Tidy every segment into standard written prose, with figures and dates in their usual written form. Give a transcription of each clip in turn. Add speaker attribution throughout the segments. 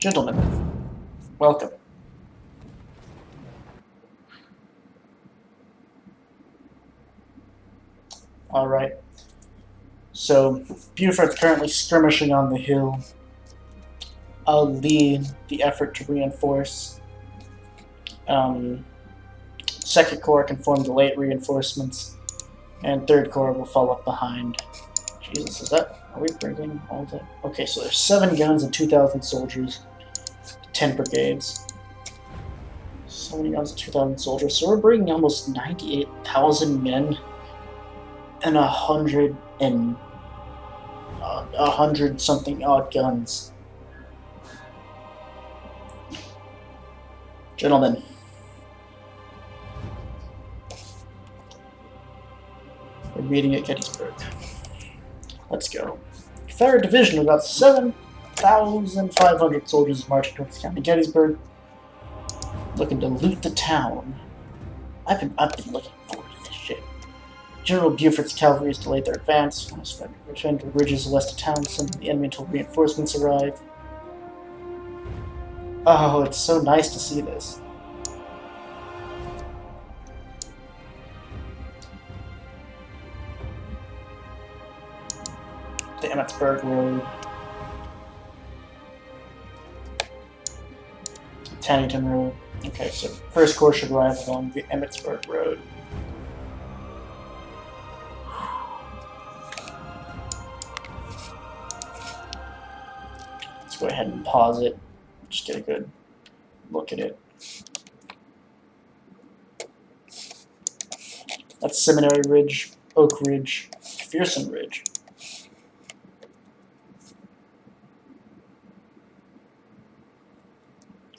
Speaker 1: Gentlemen, welcome. Alright, so Buford's currently skirmishing on the hill. I'll lead the effort to reinforce. Second Corps can form the late reinforcements, and Third Corps will follow up behind. Jesus, are we bringing all the... Okay, so there's 7 guns and 2,000 soldiers, 10 brigades. 7 guns and 2,000 soldiers, so we're bringing almost 98,000 men and 100 something odd guns. Gentlemen, we're meeting at Gettysburg. Let's go. Third Division, about 7,500 soldiers marching towards County Gettysburg, looking to loot the town. I've been looking forward to this shit. General Buford's cavalry has delayed their advance. Defend the ridges west of town, sending the enemy until reinforcements arrive. Oh, it's so nice to see this. The Emmetsburg Road. Tannington Road. Okay, so First Corps should arrive along the Emmetsburg Road. Let's go ahead and pause it. Just get a good look at it. That's Seminary Ridge, Oak Ridge, Fearsome Ridge.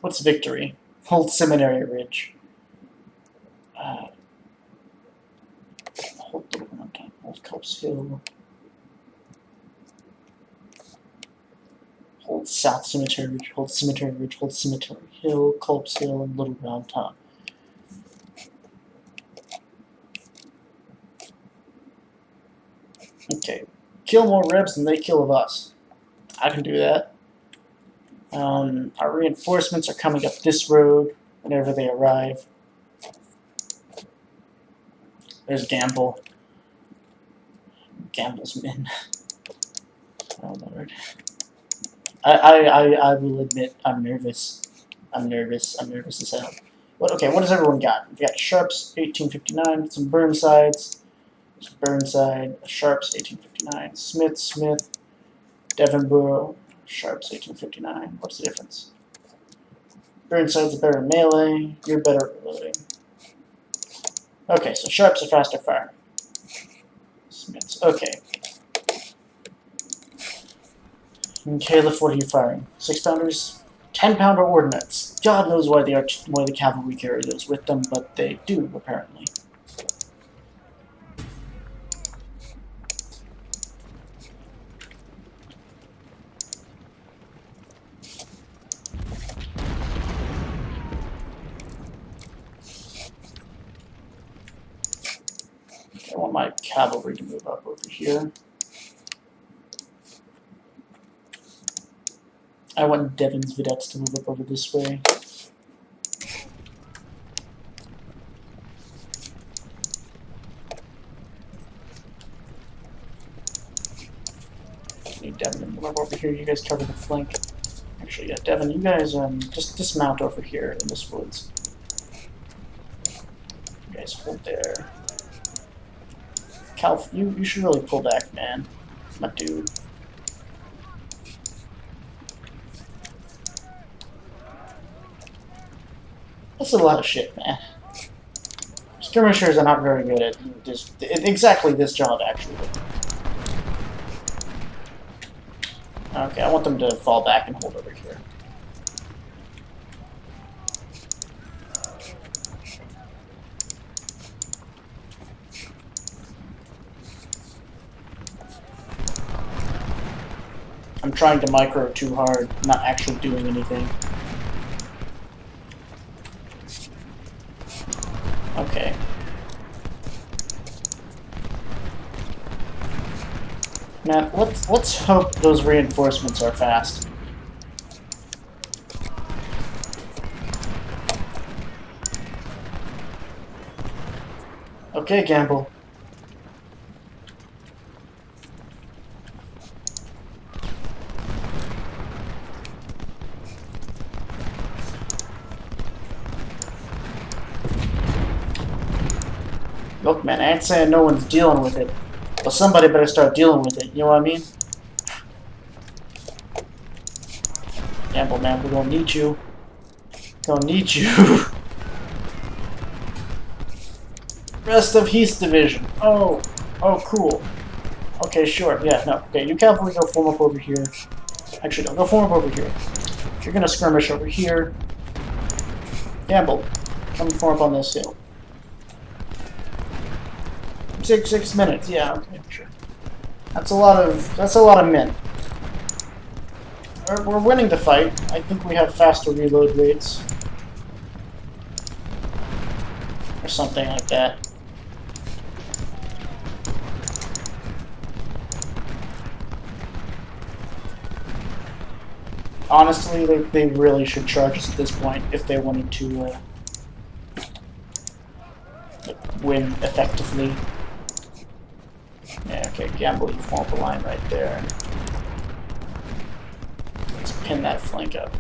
Speaker 1: What's Victory? Hold Seminary Ridge. Hold Little Round Top, hold Culp's Hill. Hold South Cemetery Ridge, hold Cemetery Ridge, hold Cemetery Hill, Culp's Hill, and Little Round Top. Okay. Kill more Rebs than they kill of us. I can do that. Our reinforcements are coming up this road whenever they arrive. There's Gamble. Gamble's men. Oh Lord. I will admit I'm nervous. I'm nervous as hell. What does everyone got? We've got Sharps 1859, some Burnsides. Burnside, Sharps 1859, Smith, Devonborough, Sharps 1859. What's the difference? Burnside's a better melee, you're better at reloading. Okay, so Sharps are faster firing. Smiths, okay. And Caliph, what are you firing? 6-pounders? 10-pounder ordnance. God knows why the cavalry carry those with them, but they do, apparently. I want my cavalry to move up over here. I want Devon's vedettes to move up over this way. Need Devon to move up over here. You guys cover the flank. Actually, yeah, Devon, you guys just dismount over here in this woods. You guys hold there. Calf, you should really pull back, man. My dude. That's a lot of shit, man. Skirmishers are not very good at exactly this job, actually. Okay, I want them to fall back and hold over here. I'm trying to micro too hard, not actually doing anything. Okay. Now, let's hope those reinforcements are fast. Okay, Gamble. Look, man, I ain't saying no one's dealing with it, but somebody better start dealing with it, you know what I mean? Gamble, man, we don't need you. Don't need you. Rest of East Division. Oh, cool. Okay, sure, yeah, no. Okay, you cavalry go form up over here. Actually, no, go form up over here. You're gonna skirmish over here. Gamble, come form up on this hill. 6 minutes. Yeah, okay, sure. That's a lot of men. We're winning the fight. I think we have faster reload rates, or something like that. Honestly, they really should charge us at this point if they wanted to win effectively. Yeah, okay, Gamble, you form up a line right there. Let's pin that flank up.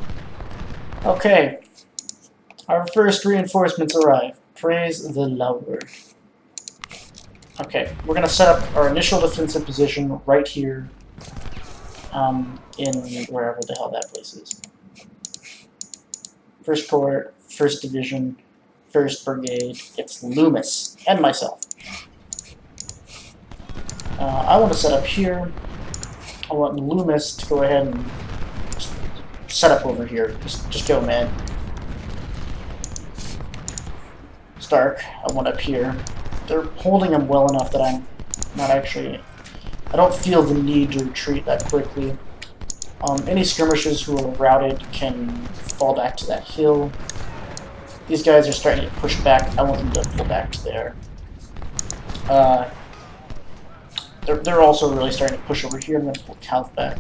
Speaker 1: Okay. Our first reinforcements arrive. Praise the Lord. Okay, we're going to set up our initial defensive position right here in wherever the hell that place is. 1st Corps, 1st Division, 1st Brigade. It's Loomis and myself. I want to set up here. I want Loomis to go ahead and set up over here. Just go, man. Stark, I want up here. They're holding him well enough that I'm not actually... I don't feel the need to retreat that quickly. Any skirmishers who are routed can fall back to that hill. These guys are starting to get pushed back. I want them to pull back to there. They're also really starting to push over here. I'm going to pull Calth back.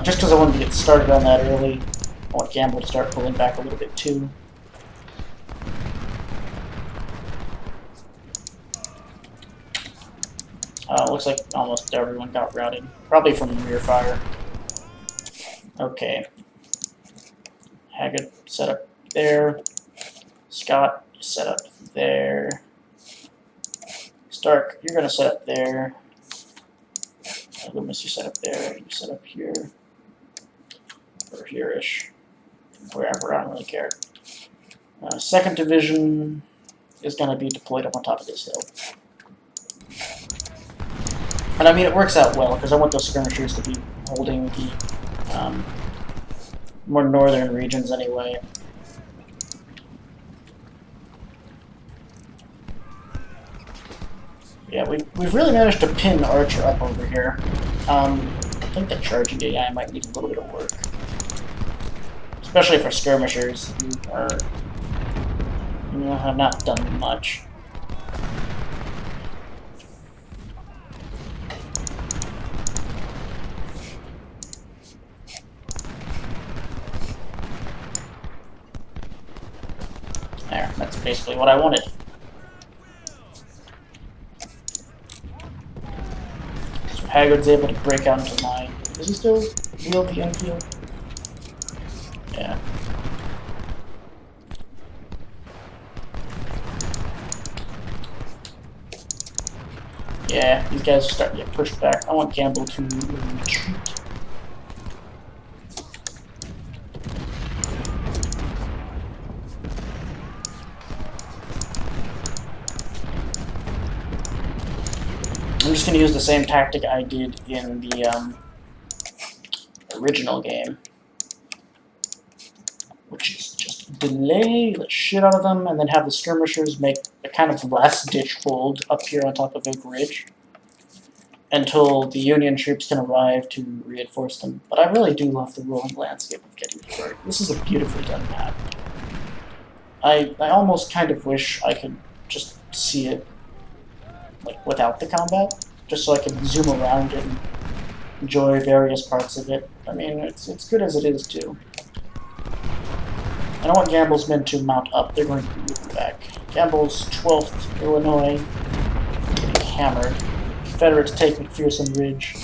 Speaker 1: Just because I wanted to get started on that early, I want Gamble to start pulling back a little bit too. Looks like almost everyone got routed. Probably from rear fire. Okay. Haggard set up there. Scott set up there. Stark, you're going to set up there. Loomis, you set up there. You set up here. Or here-ish. Wherever, I don't really care. 2nd Division is going to be deployed up on top of this hill. And I mean, it works out well, because I want those skirmishers to be holding the more northern regions anyway. Yeah, we've really managed to pin Archer up over here. I think the charging AI might need a little bit of work. Especially for skirmishers who are, have not done much. There, that's basically what I wanted. So Haggard's able to break out into line. Is he still wield the Enfield? Yeah. Yeah, these guys are starting to get pushed back. I want Gamble to retreat. I'm just going to use the same tactic I did in the original game, which is just delay the shit out of them and then have the skirmishers make a kind of last-ditch hold up here on top of Oak Ridge until the Union troops can arrive to reinforce them. But I really do love the rolling landscape of Gettysburg. This is a beautifully done map. I almost kind of wish I could just see it like without the combat, just so I can zoom around and enjoy various parts of it. I mean, it's good as it is too. I don't want Gamble's men to mount up. They're going to be moving back Campbell's 12th Illinois getting hammered. Confederates take McPherson Ridge.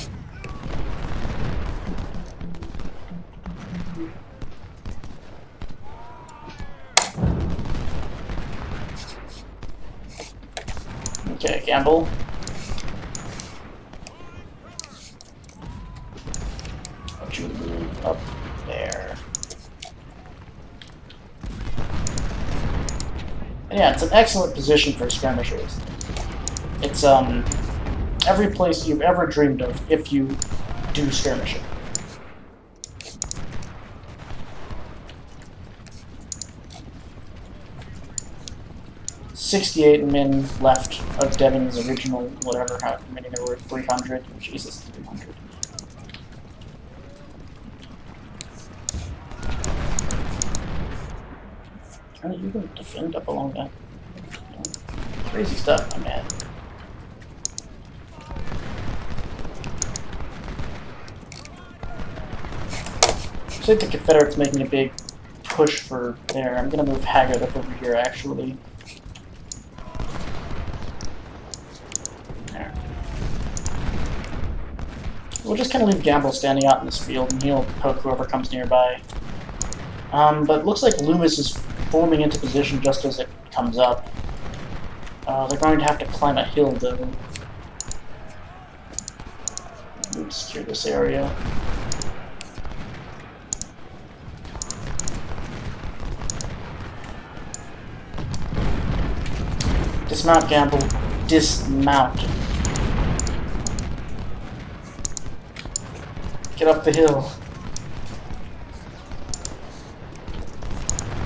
Speaker 1: Okay, Campbell. Why don't you move up there? And yeah, it's an excellent position for skirmishers. It's every place you've ever dreamed of if you do skirmishing. "68 men left of Devon's original, whatever, how many there were, 300. Jesus, 300. How are you going to defend up along that? Crazy stuff, my man. Looks like the Confederates making a big push for there. I'm going to move Haggard up over here, actually. There. We'll just kind of leave Gamble standing out in this field, and he'll poke whoever comes nearby. But it looks like Loomis is forming into position just as it comes up. They're going to have to climb a hill, though. We'll secure this area. Dismount, Gamble. Dismount. Get up the hill.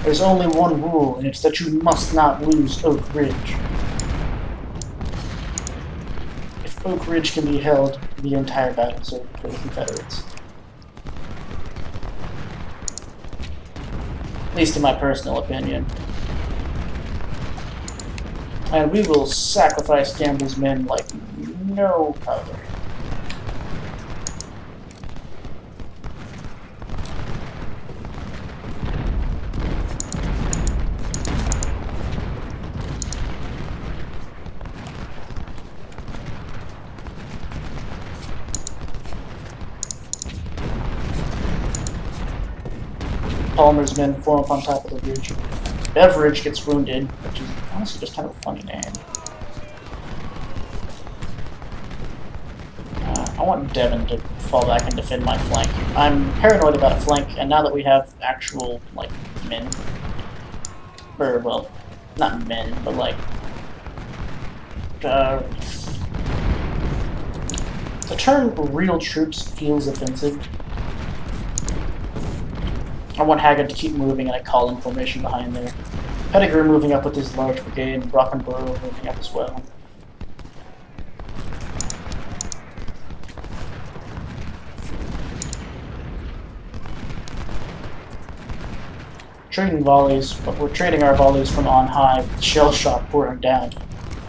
Speaker 1: There's only one rule, and it's that you must not lose Oak Ridge. If Oak Ridge can be held, the entire battle's over for the Confederates. At least in my personal opinion. And we will sacrifice Gamble's men like no other. Palmer's men form up on top of the ridge. Beveridge gets wounded, which is honestly just kind of a funny name. I want Devon to fall back and defend my flank. I'm paranoid about a flank, and now that we have actual, like, men, or, well, not men, but, like, the term real troops feels offensive. I want Haggard to keep moving, and I call in formation behind there. Pettigrew moving up with his large brigade, and Brockenborough moving up as well. Trading volleys, but we're trading our volleys from on high with shell shock pouring down.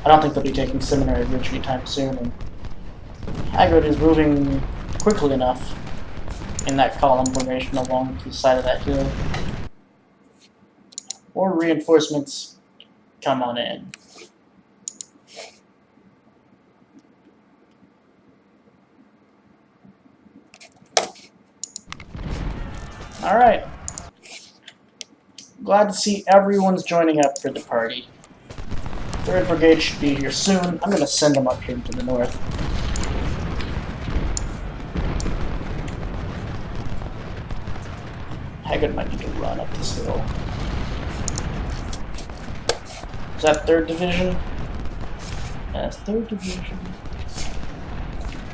Speaker 1: I don't think they'll be taking Seminary Ridge anytime soon, and Haggard is moving quickly enough in that column formation along the side of that hill. More reinforcements come on in. Alright. Glad to see everyone's joining up for the party. 3rd Brigade should be here soon. I'm going to send them up here to the north. Haggard might need to run up this hill. Is that 3rd Division? That's 3rd Division.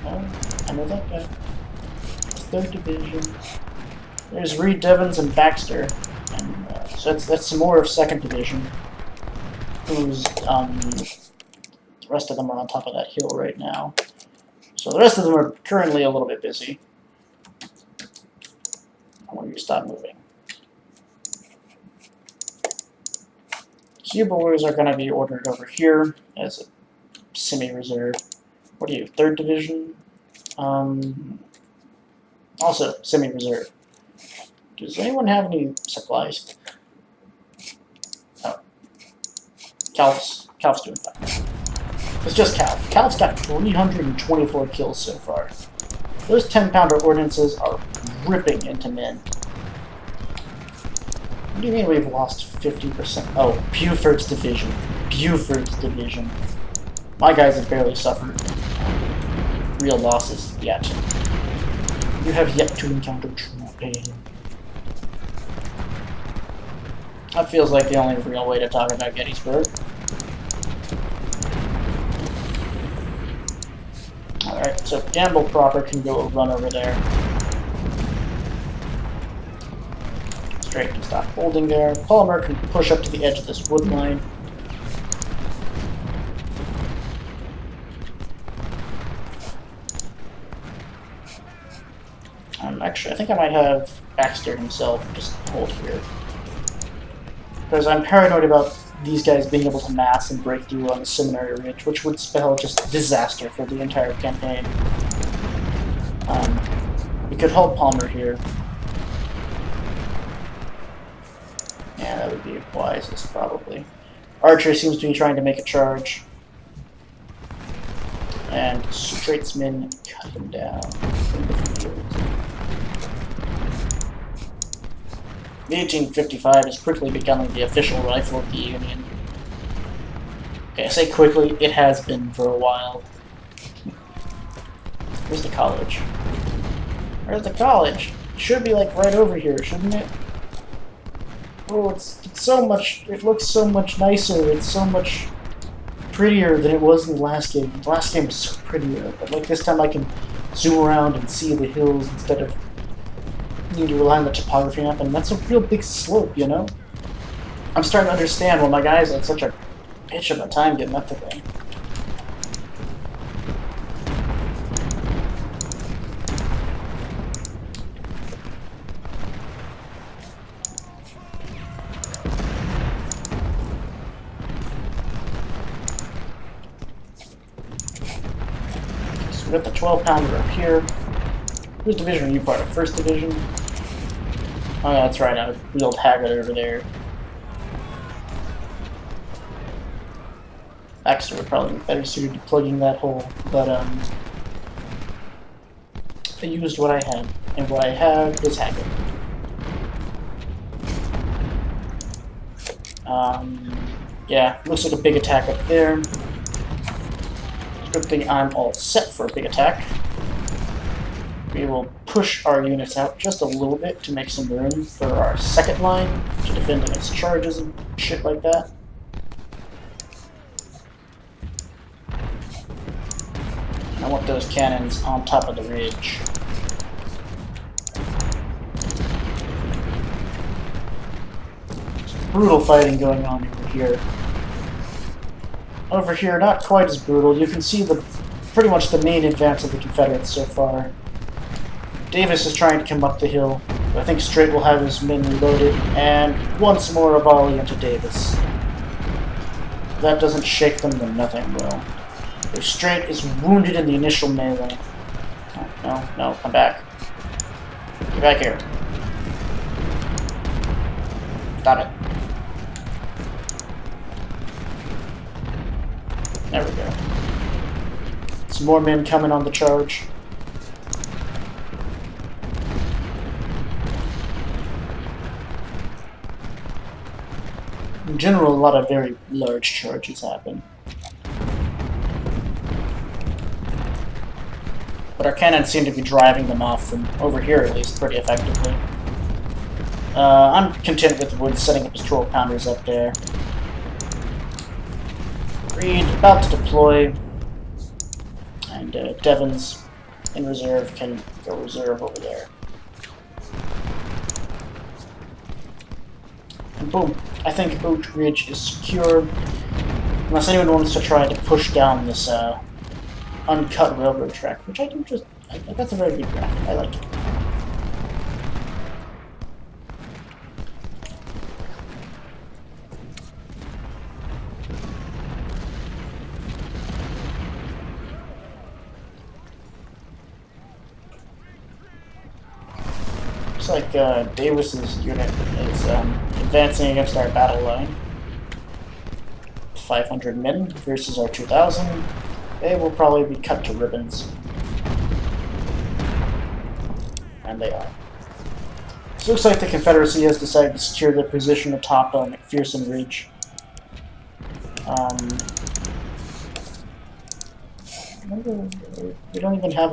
Speaker 1: Oh, I know that guy. 3rd Division. There's Reed, Devons, and Baxter. And so that's some more of 2nd Division. Who's, the rest of them are on top of that hill right now. So the rest of them are currently a little bit busy. I want you to stop moving. So your boys are going to be ordered over here as a semi-reserve. What are you, 3rd Division? Also, semi-reserve. Does anyone have any supplies? Oh. Calf's doing fine. It's just Calf. Calf's got 324 kills so far. Those 10-pounder ordnances are ripping into men. What do you mean we've lost 50%? Oh, Buford's division. Buford's division. My guys have barely suffered real losses yet. You have yet to encounter true pain. That feels like the only real way to talk about Gettysburg. Alright, so Gamble proper can go run over there. Strait can stop holding there. Palmer can push up to the edge of this wood line. Actually, I think I might have Baxter himself just hold here. Because I'm paranoid about these guys being able to mass and break through on the Seminary Ridge, which would spell just disaster for the entire campaign. We could hold Palmer here. Yeah, that would be wisest, probably. Archer seems to be trying to make a charge. And Straitsmen cut him down in the field. The 1855 is quickly becoming the official rifle of the Union. Okay, I say quickly, it has been for a while. Where's the college? Where's the college? It should be like right over here, shouldn't it? Oh, it's so much, it looks so much nicer, it's so much prettier than it was in the last game. The last game was so prettier, but like this time I can zoom around and see the hills instead of need to rely on the topography map, and that's a real big slope, you know? I'm starting to understand why my guys had such a bitch of a time getting up the thing. So we got the 12-pounder up here. Whose division are you part of? First Division? Oh yeah, that's right, I wheeled Haggard over there. Baxter would probably be better suited to plugging that hole, but I used what I had, and what I have is Haggard. Yeah, looks like a big attack up there. It's a good thing I'm all set for a big attack. We will push our units out just a little bit to make some room for our second line to defend against charges and shit like that. And I want those cannons on top of the ridge. Some brutal fighting going on over here. Over here, not quite as brutal. You can see the pretty much the main advance of the Confederates so far. Davis is trying to come up the hill. I think Strait will have his men reloaded, and once more a volley into Davis. If that doesn't shake them, then nothing will. If Strait is wounded in the initial melee. No, come back. Get back here. Stop it. There we go. Some more men coming on the charge. In general, a lot of very large charges happen. But our cannons seem to be driving them off from over here, at least, pretty effectively. I'm content with Wood setting up his 12-pounders up there. Reed about to deploy. And Devons in reserve can go reserve over there. And boom. I think Oak Ridge is secure, unless anyone wants to try to push down this uncut railroad track, which I do just... that's a very good graphic. I like it. Looks like Davis's unit is advancing against our battle line. 500 men versus our 2,000. They will probably be cut to ribbons. And they are. So it looks like the Confederacy has decided to secure their position atop McPherson Ridge. We don't even have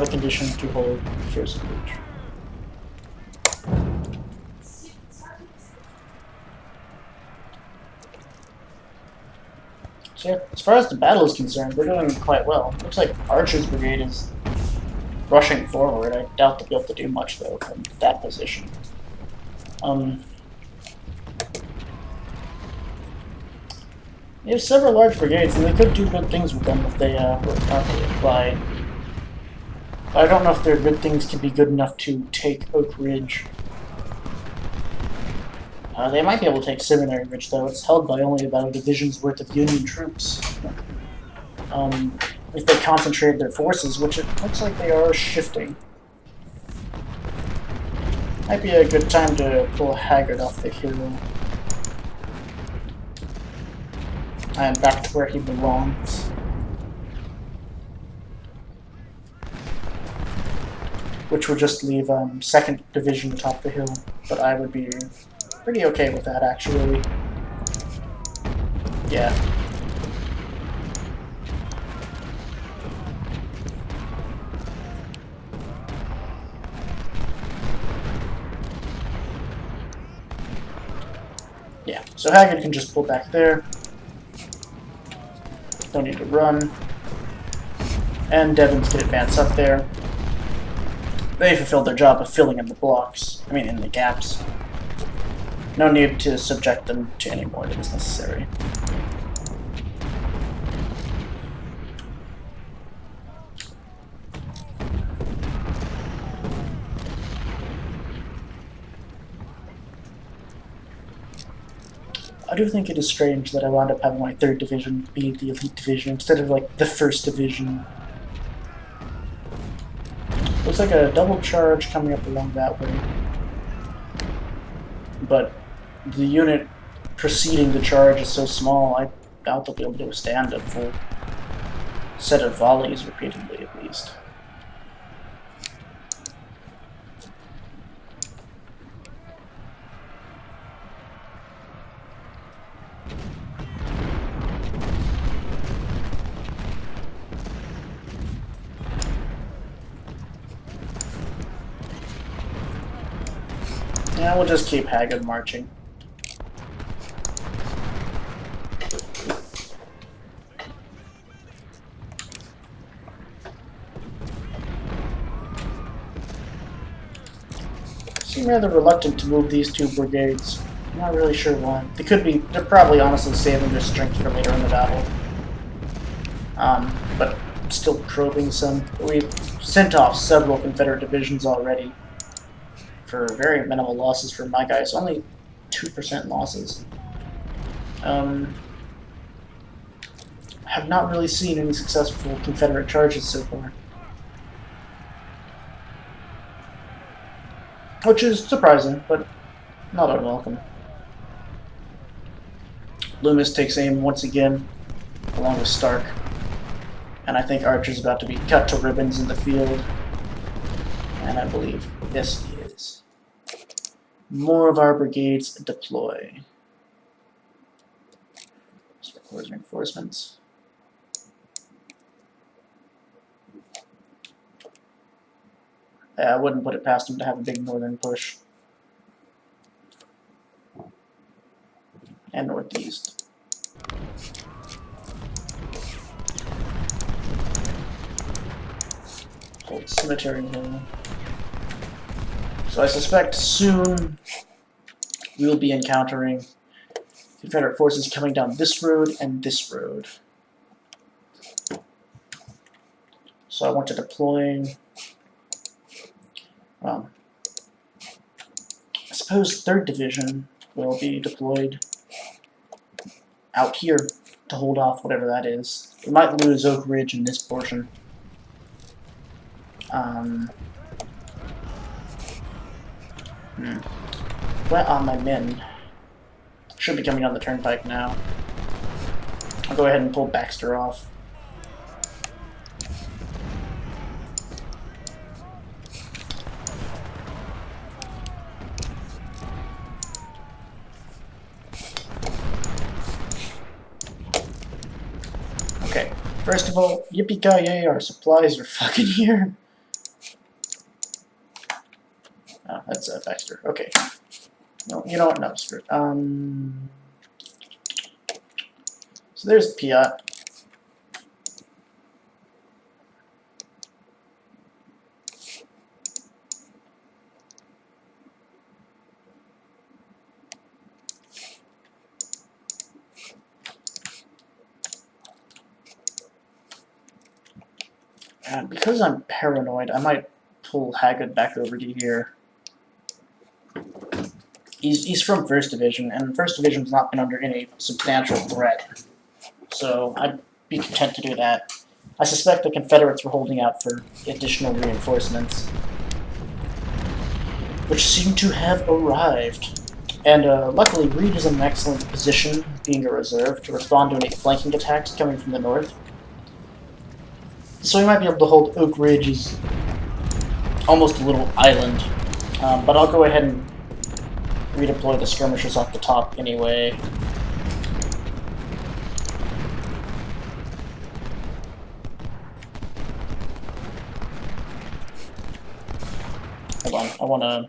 Speaker 1: a condition to hold McPherson Ridge. So yeah, as far as the battle is concerned, we're doing quite well. Looks like Archer's brigade is rushing forward. I doubt they'll be able to do much though from that position. They have several large brigades, and they could do good things with them if they were properly applied. But I don't know if their good things can be good enough to take Oak Ridge. They might be able to take Seminary Ridge, though. It's held by only about a division's worth of Union troops. If they concentrate their forces, which it looks like they are shifting. Might be a good time to pull Haggard off the hill. And back to where he belongs. Which would just leave 2nd Division atop the hill, but I would be pretty okay with that, actually. Yeah. Yeah, so Haggard can just pull back there. Don't need to run. And Devons can advance up there. They fulfilled their job of filling in the blocks. I mean, in the gaps. No need to subject them to any more than is necessary. I do think it is strange that I wound up having my 3rd Division be the elite division instead of like the 1st Division. Looks like a double charge coming up along that way. But the unit preceding the charge is so small, I doubt they'll be able to withstand a full set of volleys repeatedly, at least. Yeah, we'll just keep Haggard marching. Seem rather reluctant to move these 2 brigades. I'm not really sure why. They're probably honestly saving their strength for later in the battle. But still probing some. We've sent off several Confederate divisions already. For very minimal losses for my guys, only 2% losses. Have not really seen any successful Confederate charges so far. Which is surprising, but not unwelcome. Loomis takes aim once again, along with Stark. And I think Archer's about to be cut to ribbons in the field. And I believe, yes, he is. More of our brigades deploy. Where's reinforcements? Yeah, I wouldn't put it past him to have a big northern push. And northeast. Hold Cemetery Hill. So I suspect soon we will be encountering Confederate forces coming down this road and this road. So I want to deploy, I suppose 3rd Division will be deployed out here to hold off whatever that is. We might lose Oak Ridge in this portion. Where are my men? should be coming on the turnpike now. I'll go ahead and pull Baxter off. Okay, first of all, yippee-ki-yay, our supplies are fucking here. Oh, that's Baxter. Okay. No, you know what? No, screw it. So there's Piat. And because I'm paranoid, I might pull Haggard back over to here. He's from First Division, and First Division's not been under any substantial threat. So I'd be content to do that. I suspect the Confederates were holding out for additional reinforcements, which seem to have arrived. And luckily, Reed is in an excellent position, being a reserve, to respond to any flanking attacks coming from the north. So he might be able to hold Oak Ridge as almost a little island. But I'll go ahead and redeploy the skirmishers off the top anyway. Hold on, I wanna...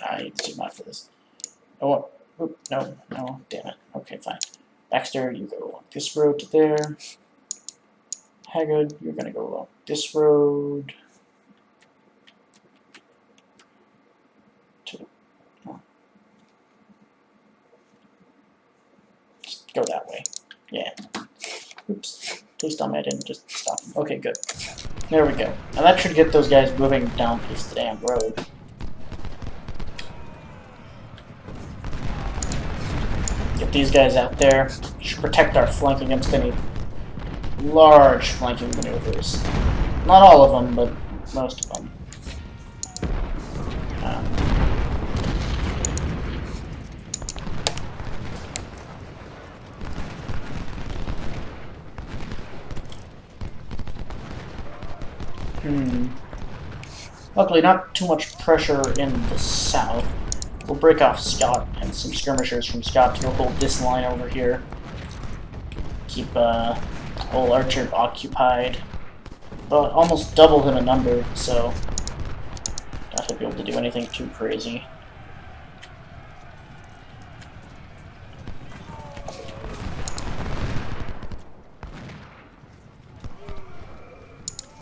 Speaker 1: I need to zoom out for this. Oh, oop, no, damn it. Okay, fine. Baxter, you go along this road to there. Haggard, you're gonna go along this road. Just go that way. Yeah. Oops. Please tell me I didn't just stop. Okay, good. There we go. And that should get those guys moving down this damn road. Get these guys out there. Should protect our flank against any large flanking maneuvers. Not all of them, but most of them. Luckily, not too much pressure in the south. We'll break off Scott and some skirmishers from Scott to hold this line over here. Keep old Archer occupied. But almost double him in number, so not to be able to do anything too crazy.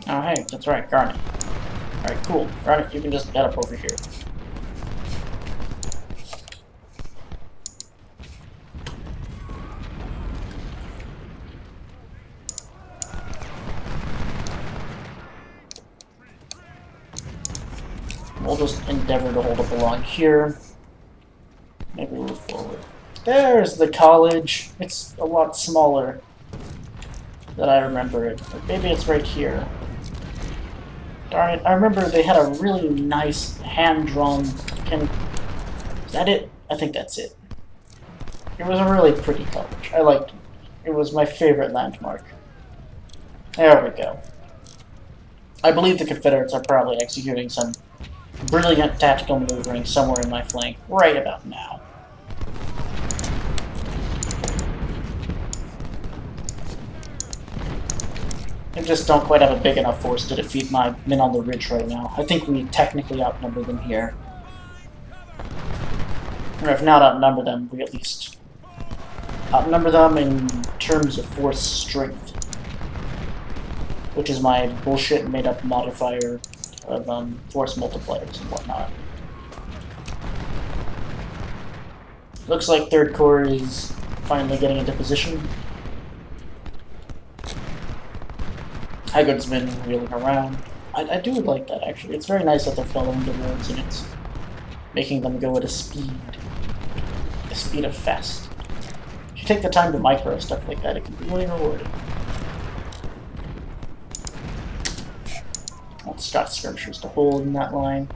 Speaker 1: Oh hey, that's right, Garnet. Alright, cool. Garnet, you can just head up over here. We'll just endeavor to hold up along here. Maybe move forward. There's the college. It's a lot smaller than I remember it. But maybe it's right here. Darn it, I remember they had a really nice hand-drawn... Is that it? I think that's it. It was a really pretty college. I liked it. It was my favorite landmark. There we go. I believe the Confederates are probably executing some brilliant tactical maneuvering somewhere in my flank right about now. I just don't quite have a big enough force to defeat my men on the ridge right now. I think we technically outnumber them here. Or if not outnumber them, we at least outnumber them in terms of force strength. Which is my bullshit made-up modifier of force multipliers and whatnot. Looks like 3rd Corps is finally getting into position. Haggard's been wheeling around. I do like that, actually. It's very nice that they're following the roads and it's making them go at a speed. The speed of fast. If you take the time to micro stuff like that, it can be really rewarding. Want Scott's skirmishers to hold in that line.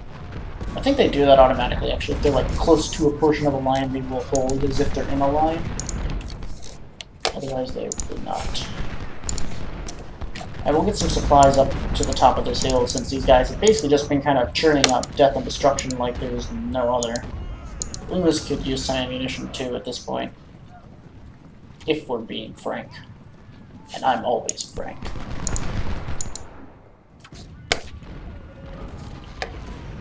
Speaker 1: I think they do that automatically, actually. If they're like close to a portion of a line, they will hold as if they're in a line. Otherwise, they will not. I will get some supplies up to the top of this hill, since these guys have basically just been kind of churning out death and destruction like there's no other. Loomis could use some ammunition too at this point, if we're being frank. And I'm always frank.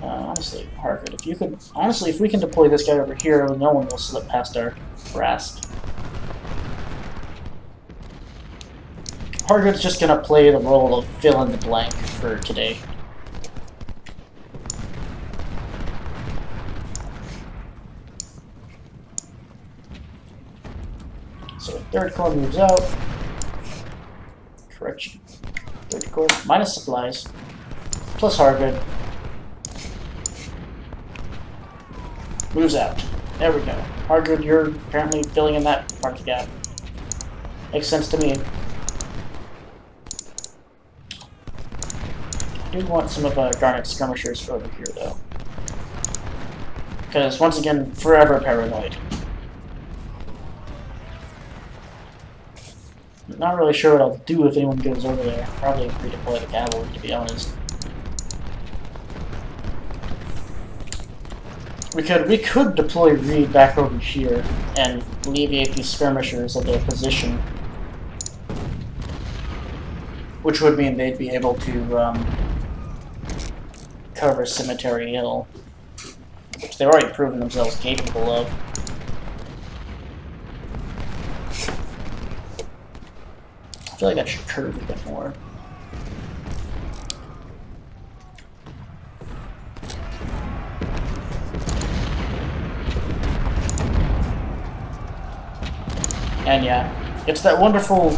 Speaker 1: Honestly, Hargood, if you could... Honestly, if we can deploy this guy over here, no one will slip past our grasp. Hargood's just gonna play the role of fill in the blank for today. So third corps moves out. Correction. Third corps minus supplies. Plus Hargood. Moves out. There we go. Hargood, you're apparently filling in that part of the gap. Makes sense to me. I do want some of Garnet's skirmishers over here, though. Because, once again, forever paranoid. I'm not really sure what I'll do if anyone goes over there. Probably redeploy the cavalry, to be honest. We could deploy Reed back over here and alleviate these skirmishers of their position. Which would mean they'd be able to cover Cemetery Hill, which they've already proven themselves capable of. I feel like that should curve a bit more. And yeah, it's that wonderful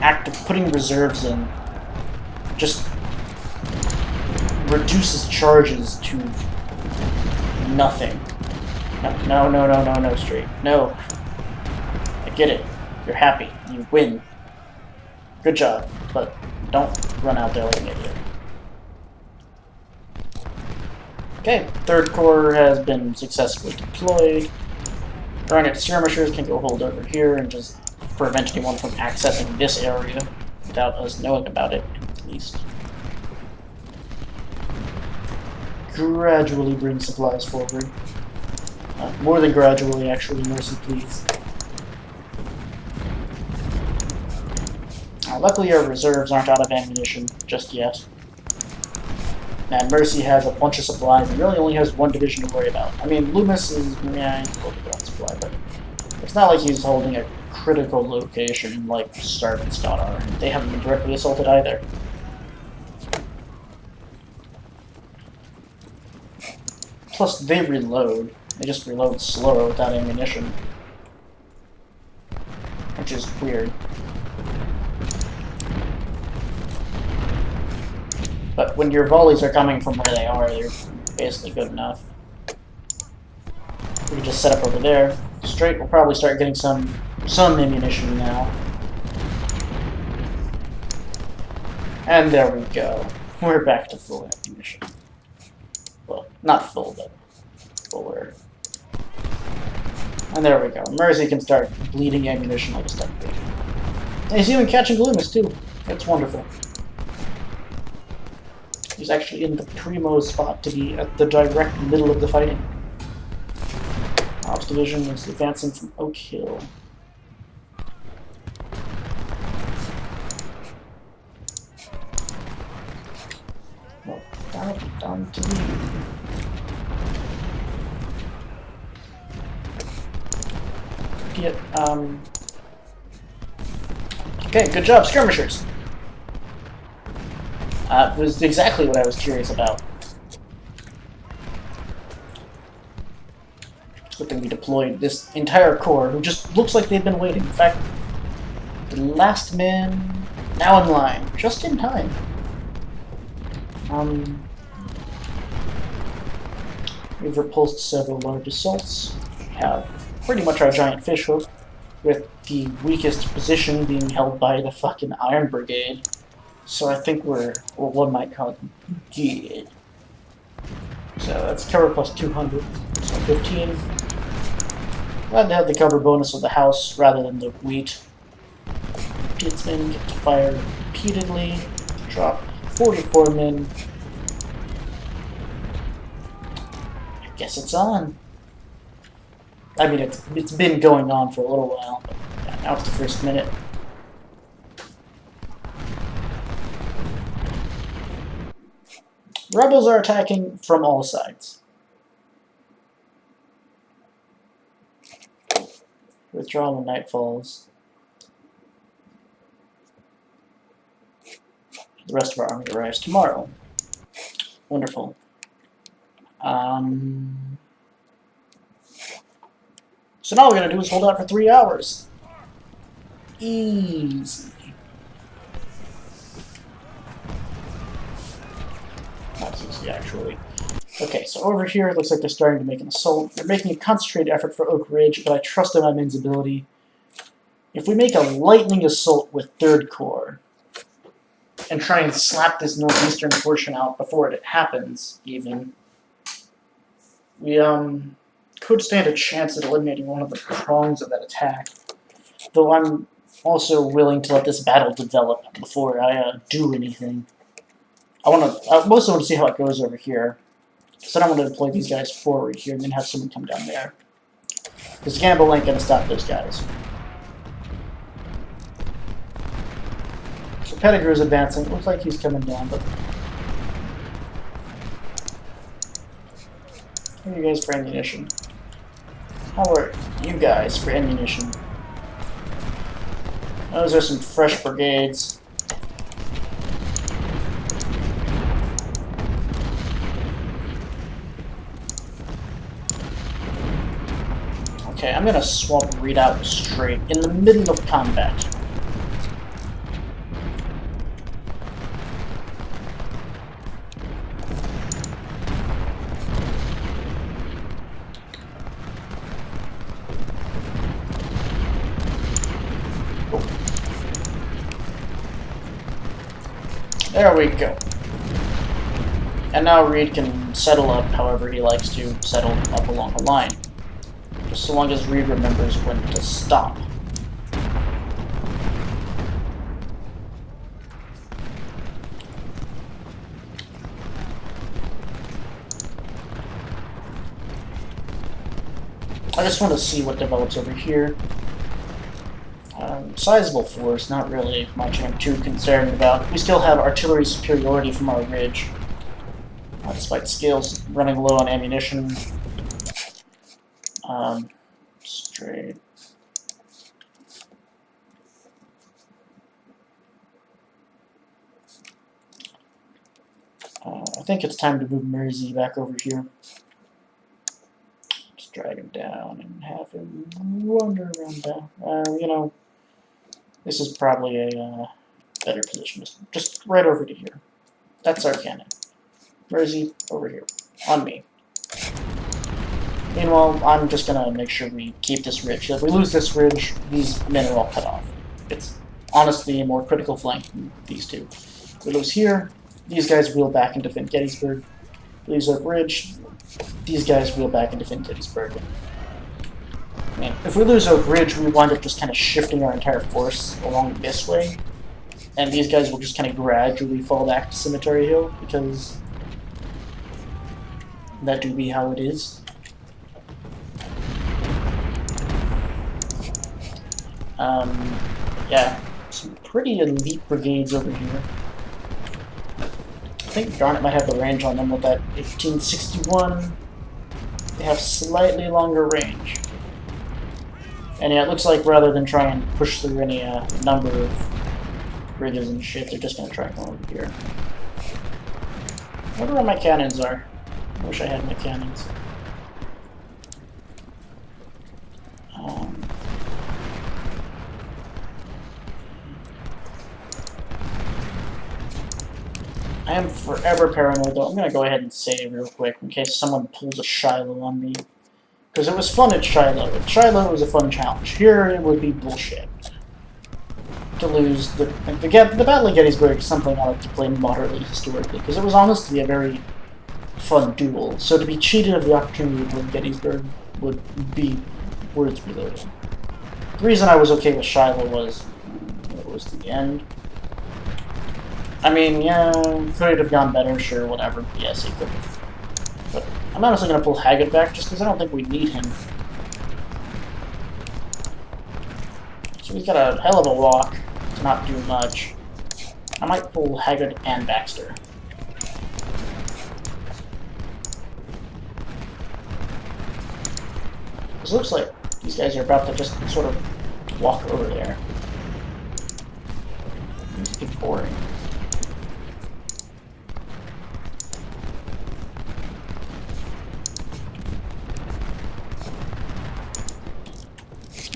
Speaker 1: act of putting reserves in. Just reduces charges to nothing. No, Street. No. I get it. You're happy. You win. Good job. But don't run out there like an idiot. Okay, third corps has been successfully deployed. Garnet skirmishers can go hold over here and just prevent anyone from accessing this area without us knowing about it, at least. Gradually bring supplies forward. More than gradually, actually, Mercy, please. Luckily, our reserves aren't out of ammunition just yet. And Mercy has a bunch of supplies and really only has one division to worry about. I mean, Loomis is, yeah, he's holding one supply, but it's not like he's holding a critical location like Starvenstad are. They haven't been directly assaulted either. Plus, they reload. They just reload slower without ammunition. Which is weird. But when your volleys are coming from where they are, they're basically good enough. We can just set up over there. Straight, we'll probably start getting some ammunition now. And there we go. We're back to full ammunition. Well, not full, but fuller. And there we go. Mercy can start bleeding ammunition like a step pig. And he's even catching Loomis too. It's wonderful. He's actually in the primo spot to be at the direct middle of the fighting. Ops Division is advancing from Oak Hill. Well, down to me. Get, okay, good job, skirmishers! It was exactly what I was curious about. It's a good thing we deployed this entire corps, who just looks like they've been waiting. In fact, the last man now in line, just in time. We've repulsed several large assaults. We have pretty much our giant fishhook, with the weakest position being held by the fucking Iron Brigade. So I think we're what one might call good. So that's cover plus 200, so 15. Glad to have the cover bonus of the house rather than the wheat. Pitsmen get to fire repeatedly. Drop 44 men. I guess it's on. I mean, it's been going on for a little while, but yeah, now it's the first minute. Rebels are attacking from all sides. Withdraw when night falls. The rest of our army arrives tomorrow. Wonderful. So now all we're going to do is hold out for 3 hours. Easy. Not easy, actually. Okay, so over here it looks like they're starting to make an assault. They're making a concentrated effort for Oak Ridge, but I trust in my men's ability. If we make a lightning assault with 3rd Corps, and try and slap this northeastern portion out before it happens, even, we could stand a chance at eliminating one of the prongs of that attack. Though I'm also willing to let this battle develop before I do anything. I mostly want to see how it goes over here. So I don't want to deploy these guys forward here and then have someone come down there. Because Gamble ain't going to stop those guys. So Pettigrew's advancing. Looks like he's coming down, but... How are you guys for ammunition? How are you guys for ammunition? Those are some fresh brigades. Okay, I'm gonna swap Readout straight in the middle of combat. There we go. And now Reed can settle up however he likes to settle up along the line. Just so long as Reed remembers when to stop. I just want to see what develops over here. Sizable force, not really much I'm too concerned about. We still have artillery superiority from our ridge, despite Scales running low on ammunition. Straight. I think it's time to move Mersey back over here. Just drag him down and have him wander around down. You know, this is probably a better position. Just right over to here. That's our cannon. Mersey, over here. On me. Meanwhile, I'm just going to make sure we keep this ridge. If we lose this ridge, these men are all cut off. It's honestly a more critical flank than these two. If we lose here, these guys wheel back and defend Gettysburg. Lose Oak Ridge, these guys wheel back and defend Gettysburg. I mean, if we lose Oak Ridge, we wind up just kind of shifting our entire force along this way. And these guys will just kind of gradually fall back to Cemetery Hill, because that do be how it is. Yeah, some pretty elite brigades over here. I think Garnet might have the range on them with that 1861. They have slightly longer range. And yeah, it looks like rather than try and push through any number of bridges and shit, they're just going to try and come over here. I wonder where my cannons are. I wish I had my cannons. I am forever paranoid, though. I'm going to go ahead and say real quick, in case someone pulls a Shiloh on me. Because it was fun at Shiloh. At Shiloh, it was a fun challenge. Here, it would be bullshit. To lose the Battle of Gettysburg is something I like to play moderately historically, because it was honestly a very fun duel. So to be cheated of the opportunity to win Gettysburg would be worth reloading. The reason I was okay with Shiloh was it was the end. I mean, yeah, could it have gone better? Sure, whatever. Yes, it could have. But I'm honestly going to pull Haggard back just because I don't think we need him. So he's got a hell of a walk to not do much. I might pull Haggard and Baxter. This looks like these guys are about to just sort of walk over there. It's getting boring.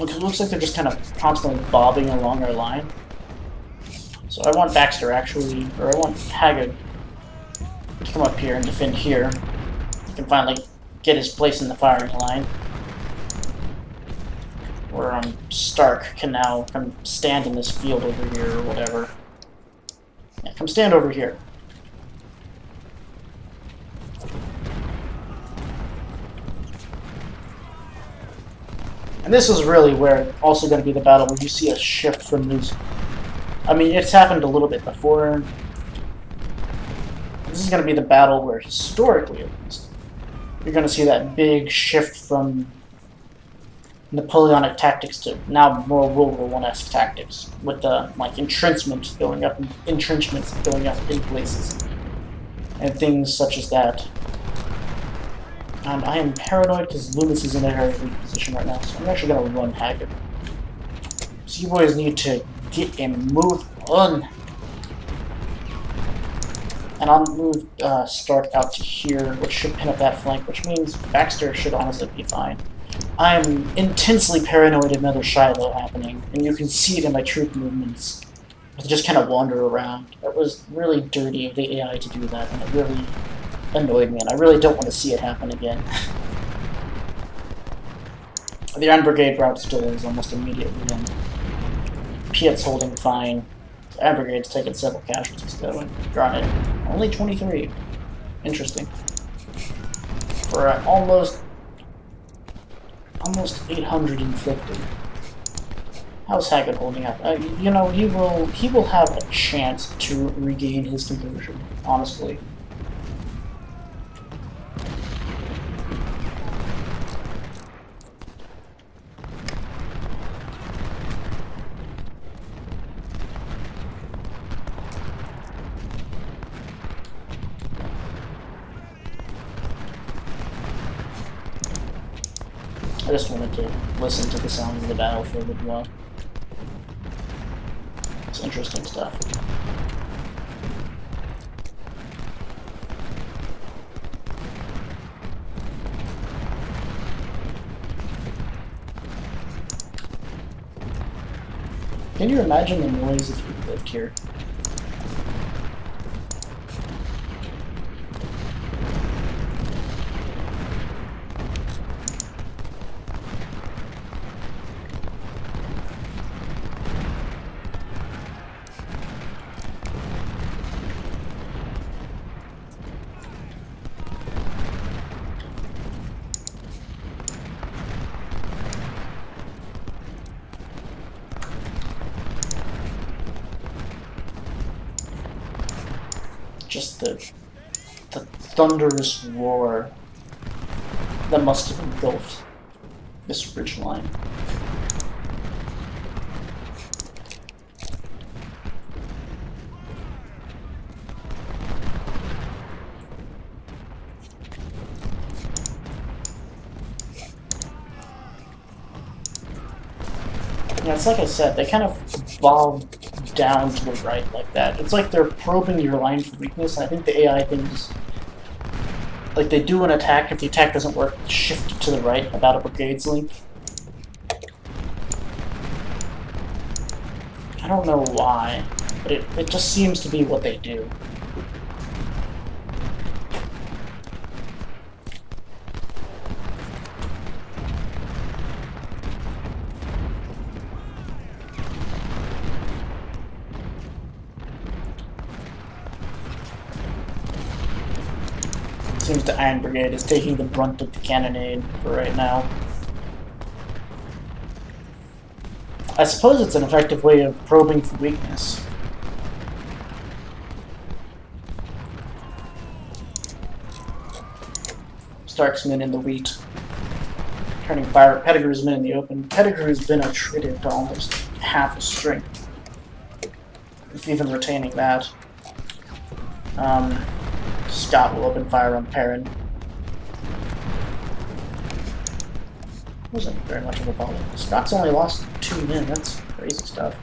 Speaker 1: It looks like they're just kind of constantly bobbing along our line. So I want Baxter actually, or I want Haggard to come up here and defend here. He can finally get his place in the firing line. Where Stark can now come stand in this field over here or whatever. Yeah, come stand over here. And this is really where also going to be the battle where you see a shift from these. I mean, it's happened a little bit before. This is going to be the battle where, historically at least, you're going to see that big shift from Napoleonic tactics to now more World War I-esque tactics, with the entrenchments going up in places, and things such as that. And I am paranoid because Loomis is in a very weak position right now, so I'm actually going to run Haggard. So you boys need to get a move on. And I'll move Stark out to here, which should pin up that flank, which means Baxter should honestly be fine. I'm intensely paranoid of another Shiloh happening, and you can see it in my troop movements. They just kind of wander around. It was really dirty of the AI to do that, and it really annoyed me, and I really don't want to see it happen again. The Iron Brigade route still is almost immediately in. Piet's holding fine. The Iron Brigade's taken several casualties though, and drawn it. Only 23. Interesting. For almost 800 inflicted. How's Haggard holding up? You know, he will have a chance to regain his composure, honestly. I just wanted to listen to the sound of the battlefield as well. It's interesting stuff. Can you imagine the noise if you lived here? Just the thunderous roar that must have engulfed this ridge line. Yeah, it's like I said, they kind of bob down to the right like that. It's like they're probing your line for weakness, and I think the AI things, like they do an attack, if the attack doesn't work, shift to the right about a brigade's length. I don't know why, but it just seems to be what they do. Seems the Iron Brigade is taking the brunt of the cannonade for right now. I suppose it's an effective way of probing for weakness. Stark's men in the wheat. Turning fire. Pettigrew's men in the open. Pettigrew's been attrited to almost half his strength. If even retaining that. Scott will open fire on Perrin. Wasn't very much of a problem. Scott's only lost 2 men. That's crazy stuff.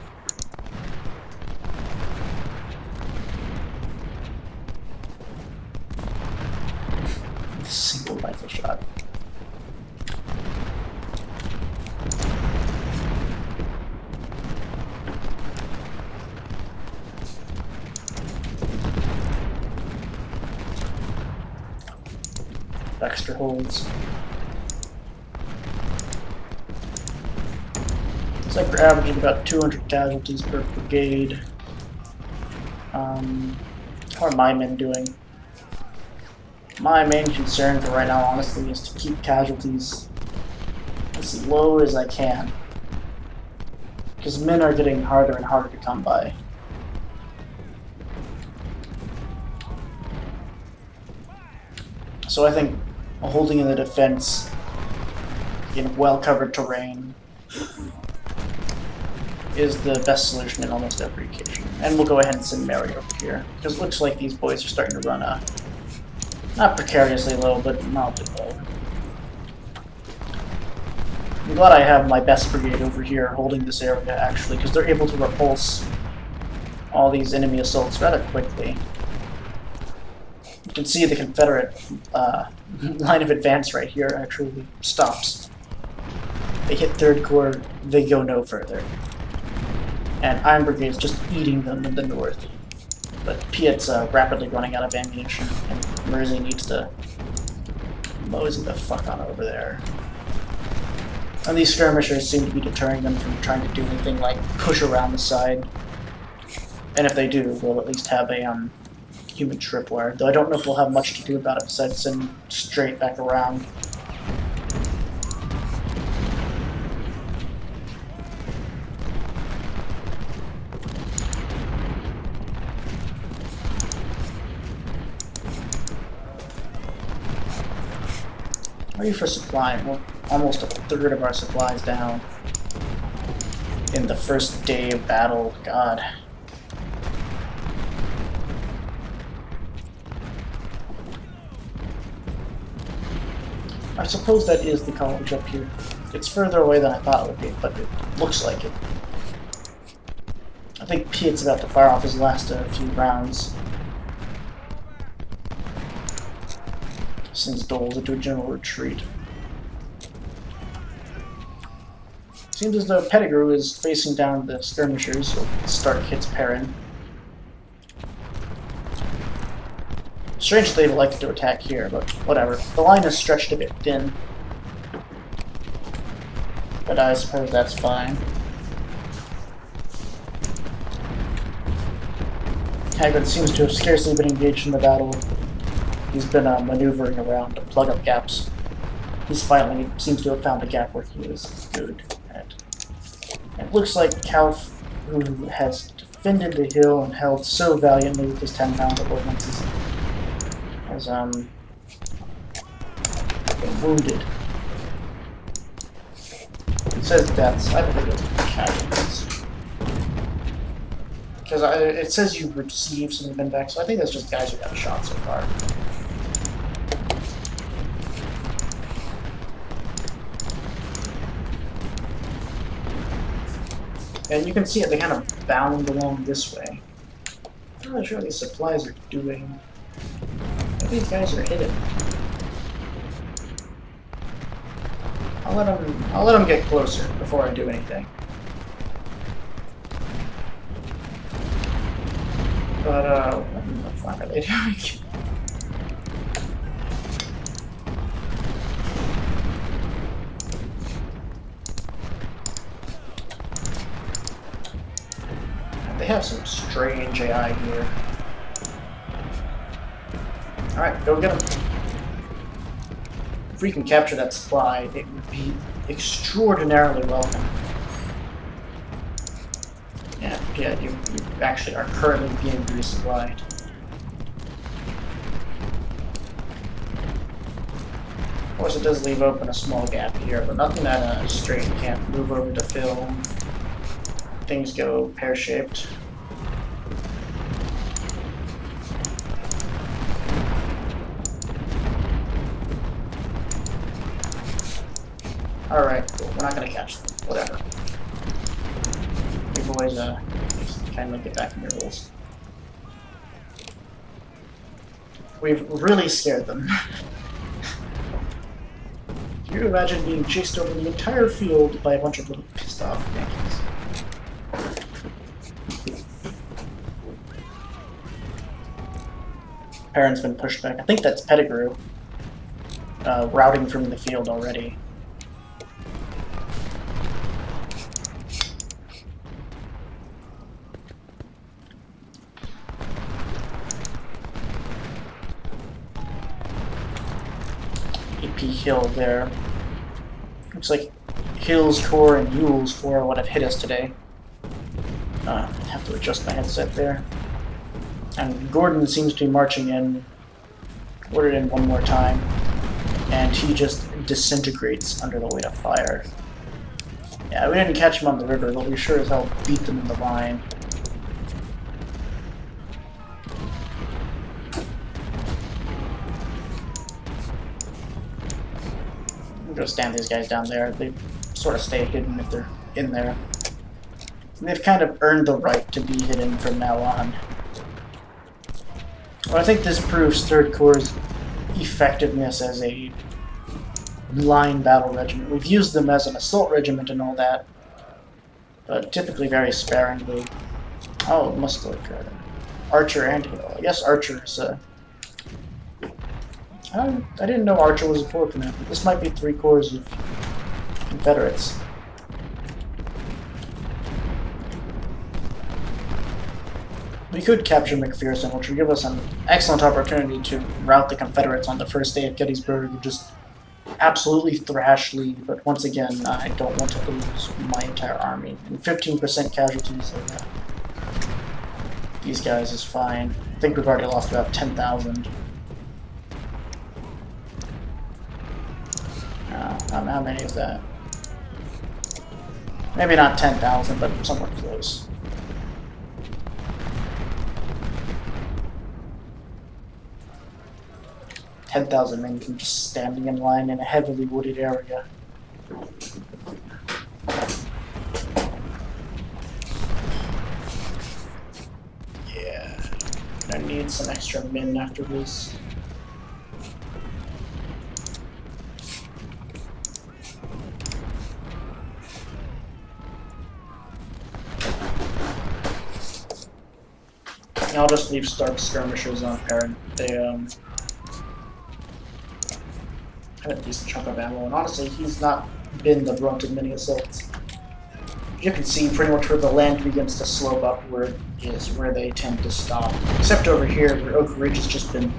Speaker 1: Single rifle shot. Dexter holds. Looks like we're averaging about 200 casualties per brigade. How are my men doing? My main concern for right now, honestly, is to keep casualties as low as I can. Because men are getting harder and harder to come by. So I think holding in the defense in well-covered terrain is the best solution in almost every occasion. And we'll go ahead and send Mary over here, because it looks like these boys are starting to run not precariously low, but mildly low. I'm glad I have my best brigade over here holding this area, actually, because they're able to repulse all these enemy assaults rather quickly. You can see the Confederate line of advance right here actually stops. They hit 3rd Corps, they go no further. And Iron Brigade's just eating them in the north. But Piet's rapidly running out of ammunition, and Mersey needs to mosey the fuck on over there. And these skirmishers seem to be deterring them from trying to do anything like push around the side. And if they do, we'll at least have a human tripwire, though I don't know if we'll have much to do about it besides send straight back around. Ready for supply. We're almost a third of our supplies down in the first day of battle. God. I suppose that is the college up here. It's further away than I thought it would be, but it looks like it. I think Piet's about to fire off his last few rounds. Sends Doles into a general retreat. Seems as though Pettigrew is facing down the skirmishers, so Stark hits Perrin. Strange they would like to attack here, but whatever. The line is stretched a bit thin. But I suppose that's fine. Haggard seems to have scarcely been engaged in the battle. He's been maneuvering around to plug up gaps. He's finally seems to have found a gap where he is good at. It looks like Calf, who has defended the hill and held so valiantly with his 10-pound ordnances, has been wounded. It says deaths. I believe it's casualties. Because it says you received some men back, so I think that's just guys who got shot so far. And you can see it, they kind of bound along this way. I'm not sure what these supplies are doing. Maybe these guys are hidden. I'll let them get closer before I do anything. But what the fuck are they doing? They have some strange AI here. Alright, go get them. if we can capture that supply, it would be extraordinarily welcome. Yeah, you actually are currently being resupplied. Of course, it does leave open a small gap here, but nothing that a straight can't move over to fill. Things go pear-shaped. Alright, cool. We're not gonna catch them. Whatever. You boys, just kindly get back in your holes. We've really scared them. Can you imagine being chased over the entire field by a bunch of little pissed off Yankees? Perrin's been pushed back. I think that's Pettigrew routing from the field already. AP Hill there. Looks like Hill's Corps and Ewell's Corps are what have hit us today. Have to adjust my headset there. And Gordon seems to be marching in. Ordered in one more time. And he just disintegrates under the weight of fire. Yeah, we didn't catch him on the river, but we sure as hell beat them in the line. I'm gonna stand these guys down there. They sort of stay hidden if they're in there. And they've kind of earned the right to be hidden from now on. Well, I think this proves 3rd Corps' effectiveness as a line battle regiment. We've used them as an assault regiment and all that, but typically very sparingly. Oh, it must look Archer and Hill. I guess Archer is I didn't know Archer was a corps commander. This might be 3 corps of Confederates. We could capture McPherson, which would give us an excellent opportunity to rout the Confederates on the first day of Gettysburg and just absolutely thrash Lee, but once again, I don't want to lose my entire army. And 15% casualties of these guys is fine. I think we've already lost about 10,000. How many is that? Maybe not 10,000, but somewhat close. $10,000 men just standing in line in a heavily wooded area. Yeah, I need some extra men after this. I'll just leave Stark skirmishers on Perrin. They have a decent chunk of ammo, and honestly, he's not been the brunt of many assaults. You can see pretty much where the land begins to slope upward is where they tend to stop. Except over here, where Oak Ridge has just been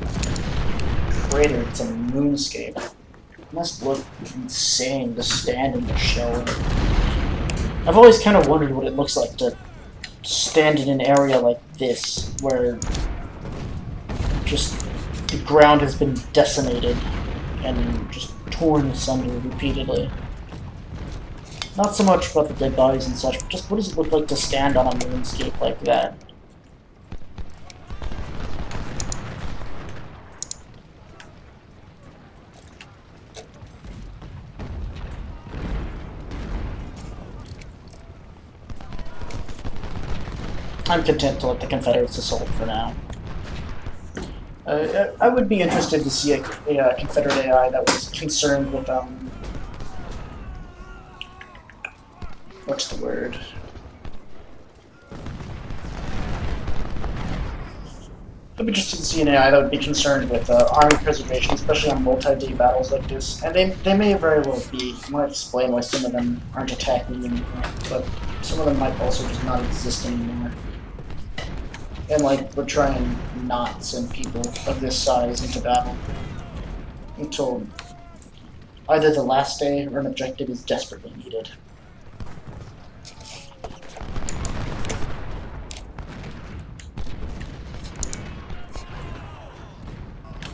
Speaker 1: cratered. It's a moonscape. It must look insane to stand in the shell. I've always kind of wondered what it looks like to stand in an area like this, where just the ground has been decimated and just torn asunder repeatedly. Not so much about the dead bodies and such, but just what does it look like to stand on a moonscape like that? I'm content to let the Confederates assault for now. I would be interested to see a Confederate AI that was concerned with, what's the word? I'd be interested to see an AI that would be concerned with army preservation, especially on multi-day battles like this. And they may very well be. I might explain why some of them aren't attacking anymore, but some of them might also just not exist anymore. And like, we're trying not send people of this size into battle until Either the last day or an objective is desperately needed.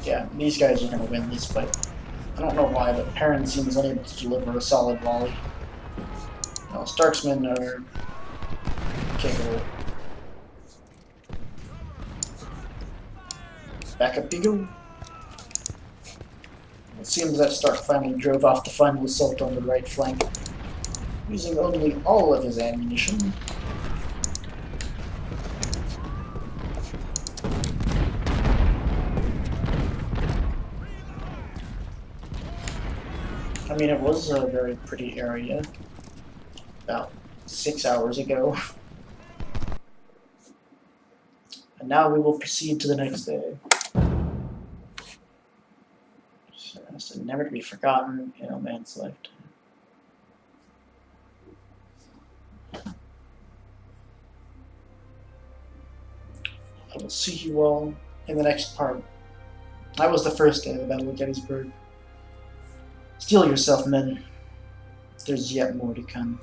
Speaker 1: Yeah, these guys are going to win this, but I don't know why, but Perrin seems unable to deliver a solid volley. Well, Starksmen are capable. Back up you go. It seems that Stark finally drove off the final assault on the right flank, using only all of his ammunition. I mean, it was a very pretty area about 6 hours ago. And now we will proceed to the next day. So never to be forgotten in a man's lifetime. I will see you all in the next part. That was the first day of the Battle of Gettysburg. Steel yourself, men. There's yet more to come.